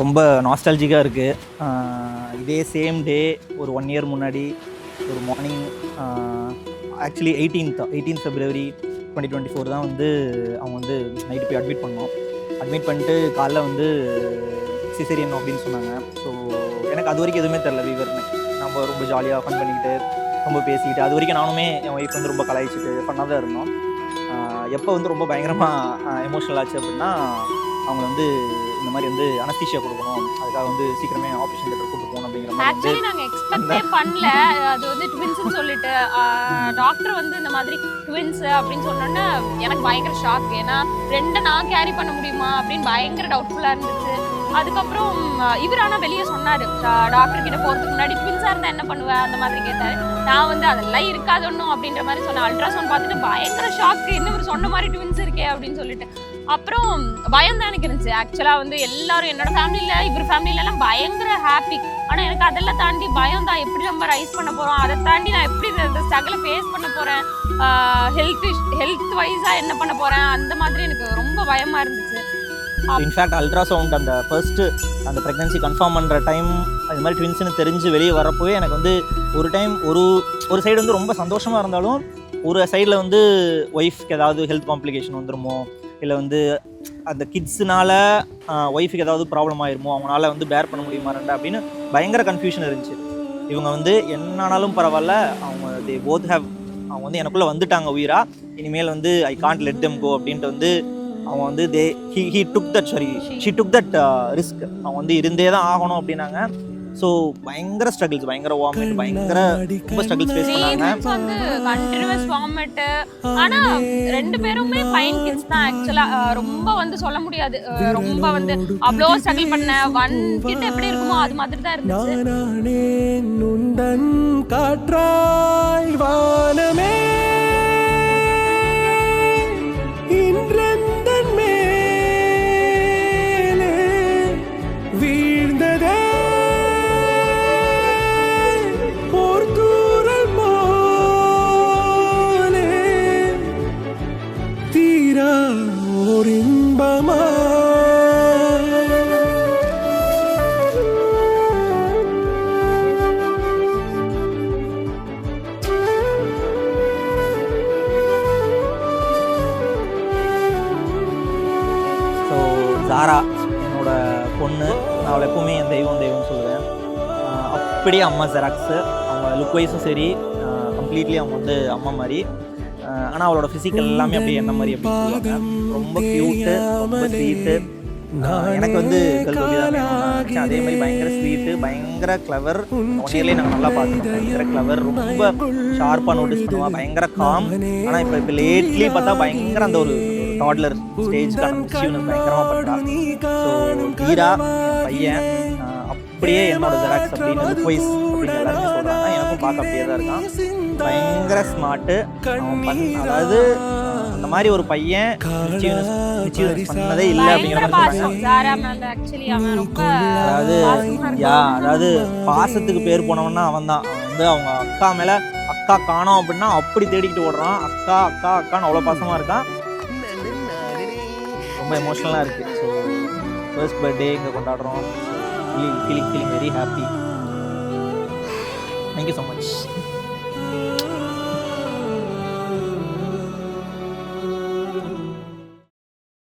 ரொம்ப நாஸ்டாலஜிக்காக இருக்குது. இதே சேம் டே ஒரு 1 இயர் முன்னாடி ஒரு மார்னிங் ஆக்சுவலி 18th February 2024 தான் வந்து அவங்க வந்து நைட்டு போய் அட்மிட் பண்ணோம். அட்மிட் பண்ணிட்டு காலைல வந்து சிசேரியன் அப்படின்னு சொன்னாங்க. ஸோ எனக்கு அது வரைக்கும் எதுவுமே தெரில. வீவர்னு நம்ம ரொம்ப ஜாலியாக ஃபன் பண்ணிக்கிட்டு ரொம்ப பேசிக்கிட்டு அது வரைக்கும் நானுமே என் ஒய்ஃப் வந்து ரொம்ப கலாய்ச்சிட்டு ஃபன்னாக தான் இருந்தோம். எப்போ வந்து ரொம்ப பயங்கரமாக எமோஷனல் ஆச்சு அப்படின்னா அவங்க வந்து இந்த மாதிரி வந்து அனஸ்தீஷியா கொடுக்கணும், அதுக்காக வந்து சீக்கிரமே ஆப்ரேஷன் தியேட்டர் கூட்டு போகணும் அப்படிங்கிற மாதிரி. ஆக்சுவலி நாங்க எக்ஸ்பெக்டே பண்ணல. அது வந்து ட்வின்ஸ்னு சொல்லிட்டு டாக்டர் வந்து இந்த மாதிரி ட்வின்ஸ் அப்படின்னு சொன்னோன்னே எனக்கு பயங்கர ஷாக். ஏன்னா 2 நான் கேரி பண்ண முடியுமா அப்படின்னு பயங்கர டவுட்ஃபுல்லா இருந்துச்சு. அதுக்கப்புறம் இவர் ஆனால் வெளியே சொன்னார், டாக்டர் கிட்ட போகிறதுக்கு முன்னாடி ட்வின்ஸாக இருந்தால் என்ன பண்ணுவேன் அந்த மாதிரி கேட்டார். நான் வந்து அதெல்லாம் இருக்காது ஒன்றும் அப்படின்ற மாதிரி சொன்னேன். அல்ட்ராசவுண்ட் பார்த்துட்டு பயங்கர ஷாக்கு, இன்னும் இவர் சொன்ன மாதிரி ட்வின்ஸ் இருக்கே அப்படின்னு சொல்லிட்டு. அப்புறம் பயம் தான் எனக்கு இருந்துச்சு. ஆக்சுவலாக வந்து எல்லாரும் என்னோட ஃபேமிலியில் இவர் ஃபேமிலியிலலாம் பயங்கர ஹாப்பி. ஆனால் எனக்கு அதெல்லாம் தாண்டி பயம் தான். எப்படி நம்ம ரைஸ் பண்ண போகிறோம், அதை தாண்டி நான் எப்படி இந்த ஸ்ட்ரகிளை ஃபேஸ் பண்ண போகிறேன், ஹெல்த் வைஸாக என்ன பண்ண போகிறேன், அந்த மாதிரி எனக்கு ரொம்ப பயமாக இருந்துச்சு. இன்ஃபேக்ட் அல்ட்ராசவுண்ட் அந்த ஃபர்ஸ்ட்டு அந்த ப்ரெக்னன்சி கன்ஃபார்ம் பண்ணுற டைம் அது மாதிரி ட்வின்ஸ்னு தெரிஞ்சு வெளியே வரப்போவே எனக்கு வந்து ஒரு டைம் ஒரு சைடு வந்து ரொம்ப சந்தோஷமாக இருந்தாலும் ஒரு சைடில் வந்து ஒய்ஃப்க்கு ஏதாவது ஹெல்த் காம்ப்ளிகேஷன் வந்துருமோ, இல்லை வந்து அந்த கிட்ஸுனால ஒய்ஃபுக்கு ஏதாவது ப்ராப்ளம் ஆயிருமோ, அவங்களால வந்து பேர் பண்ண முடியுமா அப்படின்னு பயங்கர கன்ஃபியூஷன் இருந்துச்சு. இவங்க வந்து என்னானாலும் பரவாயில்ல, அவங்க அவங்க வந்து எனக்குள்ளே வந்துட்டாங்க உயிரா, இனிமேல் வந்து I can't let them go அப்படின்ட்டு வந்து அவங்க வந்து she took that risk. அவங்க வந்து இருந்தே தான் ஆகணும் அப்படின்னாங்க. ஸோ பயங்கர ஸ்ட்ரகிள்ஸ், பயங்கர வாமிட், பயங்கர ரொம்ப ஸ்ட்ரகிள்ஸ் ஃபேஸ் பண்ணாங்க. வந்து கண்டினியூஸ் வாமிட். ஆனா 2 பேருமே ஃபைன் கிட்ஸ் தான். ஆக்சுவலா ரொம்ப வந்து சொல்ல முடியாது, ரொம்ப வந்து அவ்வளோ ஸ்ட்ரகிள் பண்ண 1 கிட் எப்படி இருக்குமோ அது மாதிரி தான் இருந்துச்சு. காற்றாய் வானமே சாரா என்னோட பொண்ணு. நான் அவளை எப்பவுமே என் தெய்வம்னு சொல்லுவேன். அப்படியே அம்மா ஜெராக்ஸு. அவங்க லுக் வைஸும் சரி, கம்ப்ளீட்லி அவங்க வந்து அம்மா மாதிரி. ஆனால் அவளோட ஃபிசிக்கல் எல்லாமே அப்படியே என்ன மாதிரி அப்படி சொல்லுவாங்க. ரொம்ப க்யூட்டு, ரொம்ப ஸ்வீட்டு. எனக்கு வந்து கல்வி தான் அதே மாதிரி பயங்கர ஸ்வீட்டு, பயங்கர கிளவர். 1 இயர்லேயே நாங்கள் நல்லா பார்த்துருக்கோம். பயங்கர கிளவர், ரொம்ப ஷார்ப்பாக நோட்டீஸ் பண்ணுவான், பயங்கர காம். ஆனால் இப்போ லேட்லி பார்த்தா பயங்கர அந்த ஒரு டாட்லர் ஸ்டேஜ்க்கான மிஸ்யூனஸ் பயங்கரமாக பண்ணுறான். ஸோ ஹீரா பையன் அப்படியே என்னோட ஜெராக்ஸ் அப்படின்னு லுக்வைஸ் அப்படின்னு எல்லாருமே சொல்கிறாங்க. எனக்கும் பார்க்க அப்படியே தான் இருக்கான். பயங்கர ஸ்மார்ட்டு. அதாவது அந்த மாதிரி ஒரு பையன் பண்ணதே இல்லை அப்படிங்கிற மாதிரி சொல்கிறாங்க. அதாவது பாசத்துக்கு பேர் போனவன்னா அவன் தான். அவன் வந்து அவங்க அக்கா மேலே அக்கா காணோம் அப்படின்னா அப்படி தேடிக்கிட்டு ஓடுறான். அக்கா அக்கா அக்கான்னு அவ்வளோ பாசமாக இருக்கான். ரொம்ப எமோஷனலாக இருக்குது. ஸோ ஃபர்ஸ்ட் பர்த்டே இங்கே கொண்டாடுறோம். Feeling very happy. Thank you so much.